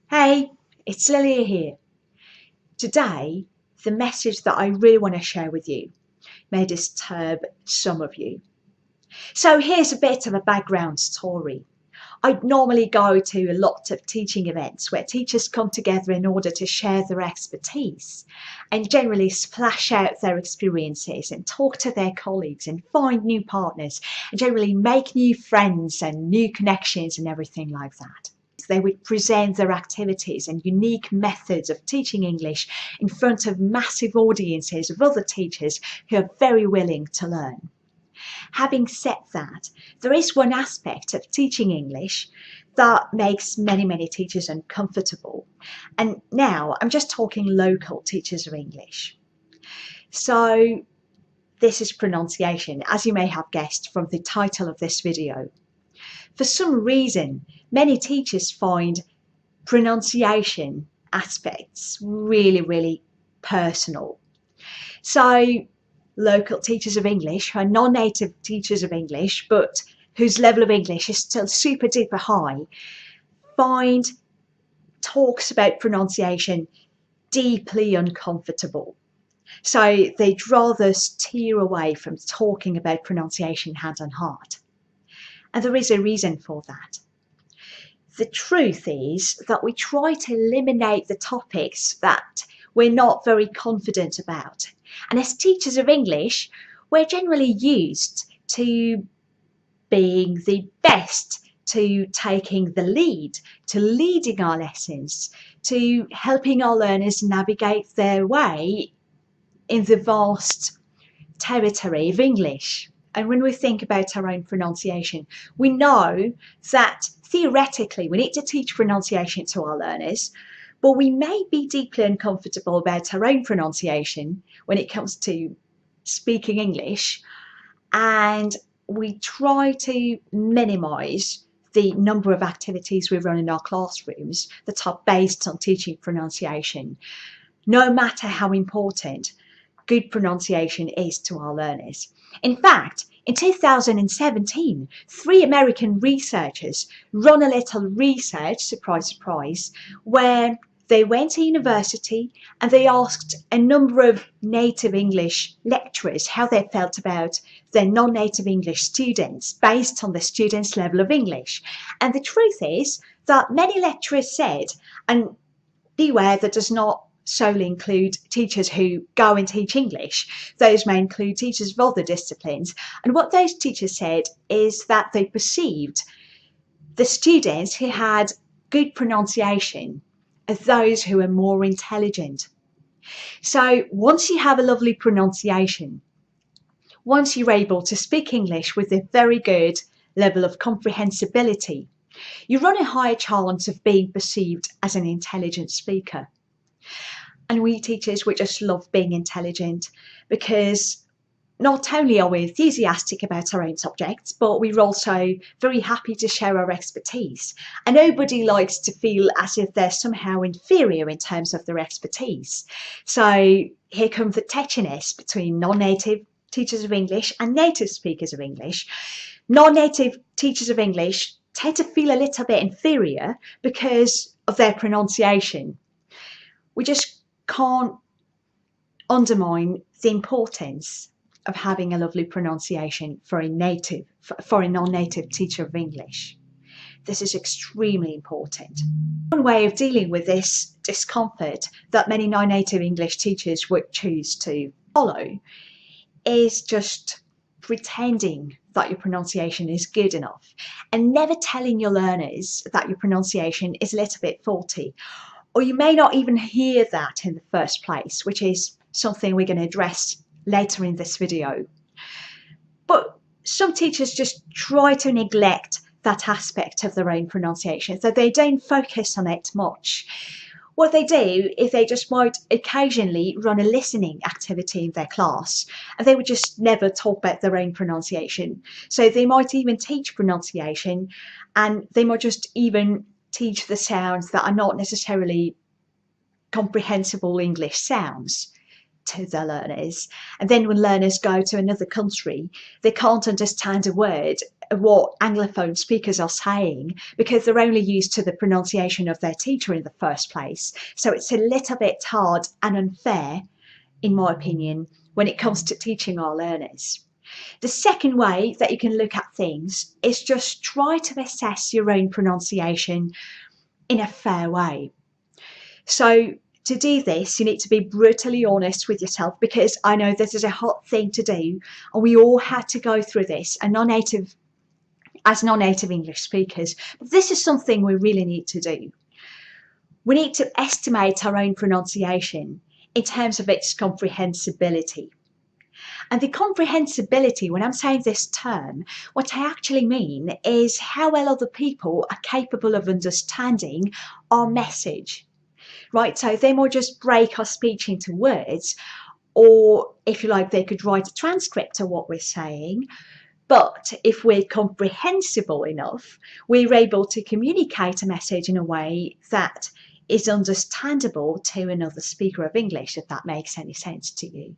Hey, it's Lilia here. Today, the message that I really want to share with you may disturb some of you. So here's a bit of a background story. I normally go to a lot of teaching events where teachers come together in order to share their expertise and generally splash out their experiences and talk to their colleagues and find new partners and generally make new friends and new connections and everything like that. They would present their activities and unique methods of teaching English in front of massive audiences of other teachers who are very willing to learn. Having said that, there is one aspect of teaching English that makes many teachers uncomfortable. And now I'm just talking local teachers of English. So this is pronunciation, as you may have guessed from the title of this video. For some reason, many teachers find pronunciation aspects really personal. So local teachers of English who are non-native teachers of English but whose level of English is still super duper high find talks about pronunciation deeply uncomfortable. So they'd rather steer away from talking about pronunciation hand on heart. And there is a reason for that. The truth is that we try to eliminate the topics that we're not very confident about. And as teachers of English, we're generally used to being the best, to taking the lead, to leading our lessons, to helping our learners navigate their way in the vast territory of English. And when we think about our own pronunciation, we know that theoretically we need to teach pronunciation to our learners, but we may be deeply uncomfortable about our own pronunciation when it comes to speaking English, and we try to minimize the number of activities we run in our classrooms that are based on teaching pronunciation, no matter how important good pronunciation is to our learners. In fact, in 2017, 3 American researchers run a little research, surprise, where they went to university and they asked a number of native English lecturers how they felt about their non-native English students based on the students' level of English. And the truth is that many lecturers said, and beware, that does not solely include teachers who go and teach English. Those may include teachers of other disciplines. And what those teachers said is that they perceived the students who had good pronunciation as those who are more intelligent. So once you have a lovely pronunciation, once you're able to speak English with a very good level of comprehensibility, you run a higher chance of being perceived as an intelligent speaker. And we teachers, we just love being intelligent because not only are we enthusiastic about our own subjects, but we're also very happy to share our expertise. And nobody likes to feel as if they're somehow inferior in terms of their expertise. So here comes the tetchiness between non-native teachers of English and native speakers of English. Non-native teachers of English tend to feel a little bit inferior because of their pronunciation. We just can't undermine the importance of having a lovely pronunciation for a non-native teacher of English. This is extremely important. One way of dealing with this discomfort that many non-native English teachers would choose to follow is just pretending that your pronunciation is good enough and never telling your learners that your pronunciation is a little bit faulty. Or you may not even hear that in the first place, which is something we're going to address later in this video. But some teachers just try to neglect that aspect of their own pronunciation, so they don't focus on it much. What they do is they just might occasionally run a listening activity in their class, and they would just never talk about their own pronunciation. So they might even teach pronunciation, and they might just even teach the sounds that are not necessarily comprehensible English sounds to the learners. And then when learners go to another country, they can't understand a word what Anglophone speakers are saying, because they're only used to the pronunciation of their teacher in the first place. So it's a little bit hard and unfair, in my opinion, when it comes to teaching our learners. The second way that you can look at things is just try to assess your own pronunciation in a fair way. So to do this, you need to be brutally honest with yourself, because I know this is a hard thing to do, and we all had to go through this as non-native English speakers. But this is something we really need to do. We need to estimate our own pronunciation in terms of its comprehensibility. And the comprehensibility, when I'm saying this term, what I actually mean is how well other people are capable of understanding our message. Right, so they might just break our speech into words, or if you like, they could write a transcript of what we're saying. But if we're comprehensible enough, we're able to communicate a message in a way that is understandable to another speaker of English, if that makes any sense to you.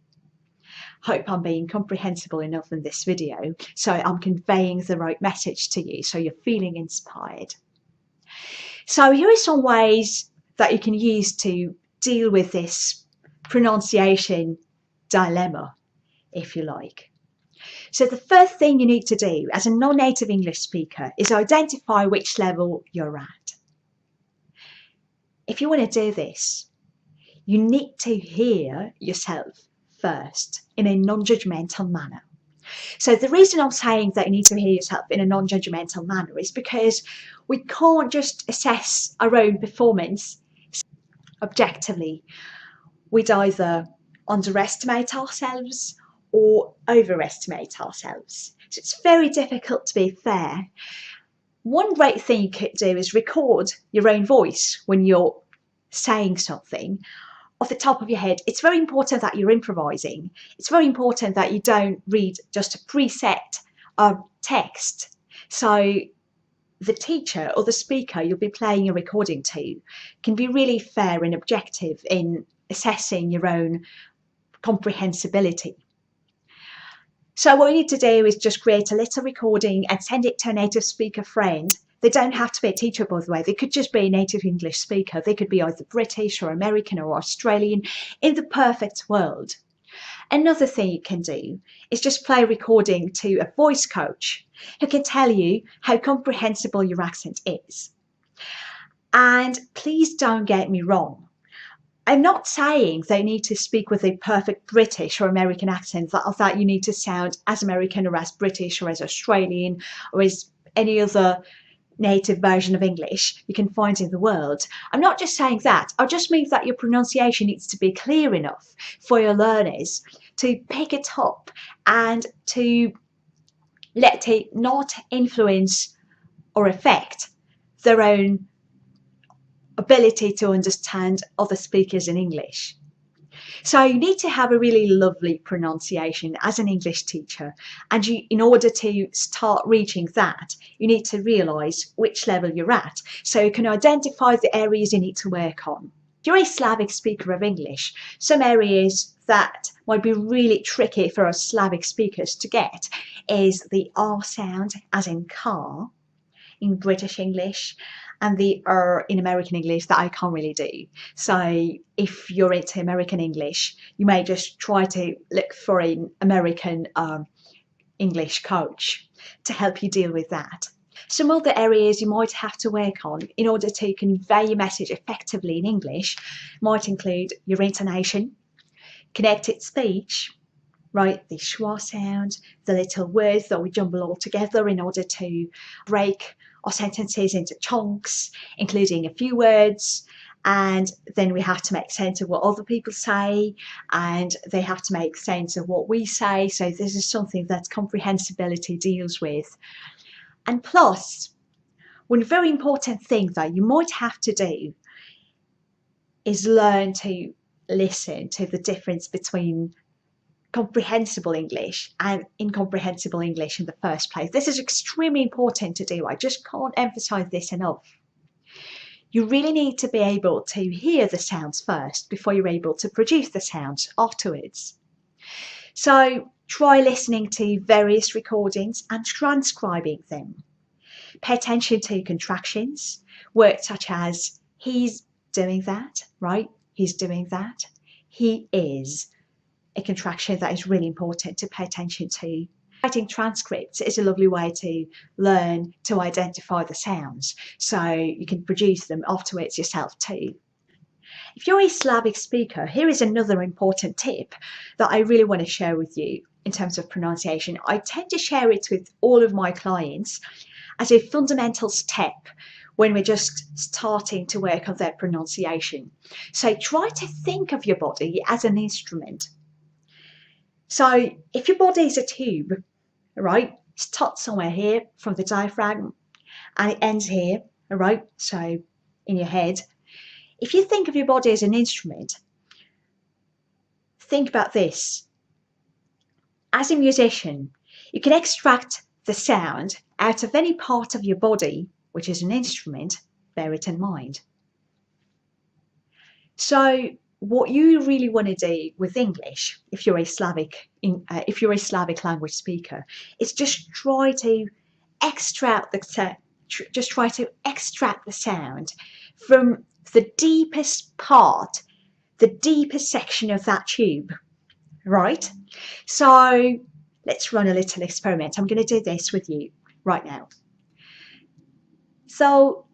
Hope I'm being comprehensible enough in this video, so I'm conveying the right message to you, so you're feeling inspired. So here are some ways that you can use to deal with this pronunciation dilemma, if you like. So the first thing you need to do as a non-native English speaker is identify which level you're at. If you want to do this, you need to hear yourself first in a non-judgmental manner. So the reason I'm saying that you need to hear yourself in a non-judgmental manner is because we can't just assess our own performance objectively. We'd either underestimate ourselves or overestimate ourselves. So it's very difficult to be fair. One great thing you could do is record your own voice when you're saying something off the top of your head. It's very important that you're improvising. It's very important that you don't read just a preset text. So the teacher or the speaker you'll be playing a recording to can be really fair and objective in assessing your own comprehensibility. So what you need to do is just create a little recording and send it to a native speaker friend. They don't have to be a teacher, by the way. They could just be a native English speaker. They could be either British or American or Australian, in the perfect world. Another thing you can do is just play a recording to a voice coach who can tell you how comprehensible your accent is. And please don't get me wrong. I'm not saying they need to speak with a perfect British or American accent, that you need to sound as American or as British or as Australian or as any other native version of English you can find in the world. I'm not just saying that. I just mean that your pronunciation needs to be clear enough for your learners to pick it up and to let it not influence or affect their own ability to understand other speakers in English. So you need to have a really lovely pronunciation as an English teacher, and in order to start reaching that, you need to realise which level you're at, so you can identify the areas you need to work on. If you're a Slavic speaker of English, some areas that might be really tricky for us Slavic speakers to get is the R sound, as in car, in British English, and the in American English that I can't really do. So if you're into American English, you may just try to look for an American English coach to help you deal with that. Some other areas you might have to work on in order to convey your message effectively in English might include your intonation, connected speech, right, the schwa sound, the little words that we jumble all together in order to break our sentences into chunks, including a few words, and then we have to make sense of what other people say, and they have to make sense of what we say. So this is something that comprehensibility deals with. And plus, one very important thing that you might have to do is learn to listen to the difference between comprehensible English and incomprehensible English in the first place. This is extremely important to do. I just can't emphasize this enough. You really need to be able to hear the sounds first before you're able to produce the sounds afterwards. So Try listening to various recordings and transcribing them. Pay attention to contractions, words such as he's doing that, right? He's doing that. He is. A contraction that is really important to pay attention to. Writing transcripts is a lovely way to learn to identify the sounds, so you can produce them afterwards yourself too. If you're a Slavic speaker, here is another important tip that I really want to share with you in terms of pronunciation. I tend to share it with all of my clients as a fundamental step when we're just starting to work on their pronunciation. So try to think of your body as an instrument. So if your body is a tube, right, it starts somewhere here from the diaphragm and it ends here, all right, so in your head. If you think of your body as an instrument, think about this. As a musician, you can extract the sound out of any part of your body, which is an instrument, bear it in mind. So what you really want to do with English, if you're a Slavic language speaker, is just try to extract the sound from the deepest part, the deepest section of that tube, right? So let's run a little experiment. I'm going to do this with you right now. So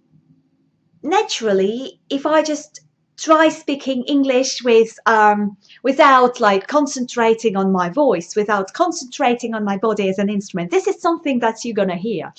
naturally, if I just try speaking English without like concentrating on my voice, without concentrating on my body as an instrument, this is something that you're going to hear.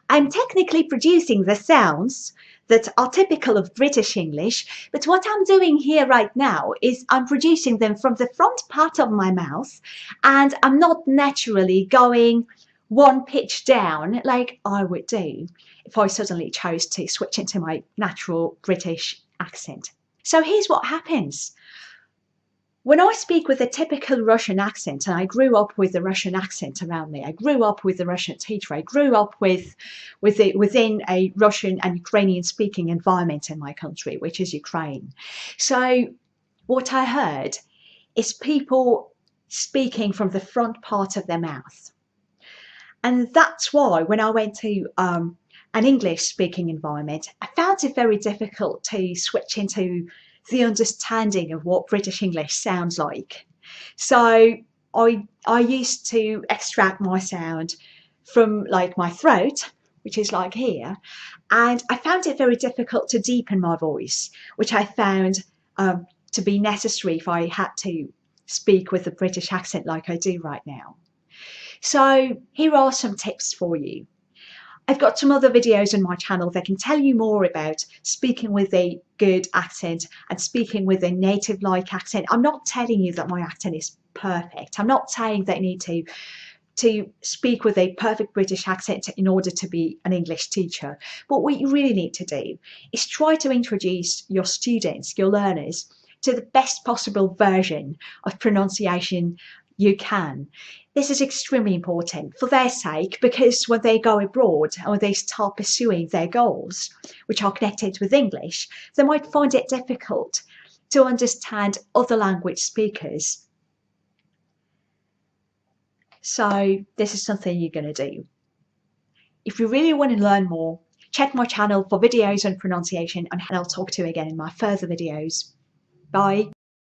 I'm technically producing the sounds that are typical of British English, but what I'm doing here right now is I'm producing them from the front part of my mouth, and I'm not naturally going one pitch down like I would do if I suddenly chose to switch into my natural British accent. So here's what happens. When I speak with a typical Russian accent, and I grew up with the Russian accent around me, I grew up with the Russian teacher, I grew up within a Russian and Ukrainian speaking environment in my country, which is Ukraine. So what I heard is people speaking from the front part of their mouth. And that's why when I went to an English speaking environment, I found it very difficult to switch into the understanding of what British English sounds like. So I used to extract my sound from like my throat, which is like here, and I found it very difficult to deepen my voice, which I found to be necessary if I had to speak with a British accent like I do right now. So here are some tips for you. I've got some other videos on my channel that can tell you more about speaking with a good accent and speaking with a native-like accent. I'm not telling you that my accent is perfect. I'm not saying that you need to speak with a perfect British accent in order to be an English teacher. But what you really need to do is try to introduce your students, your learners, to the best possible version of pronunciation you can. This is extremely important for their sake, because when they go abroad and when they start pursuing their goals, which are connected with English, they might find it difficult to understand other language speakers. So this is something you're going to do. If you really want to learn more, check my channel for videos on pronunciation, and I'll talk to you again in my further videos. Bye.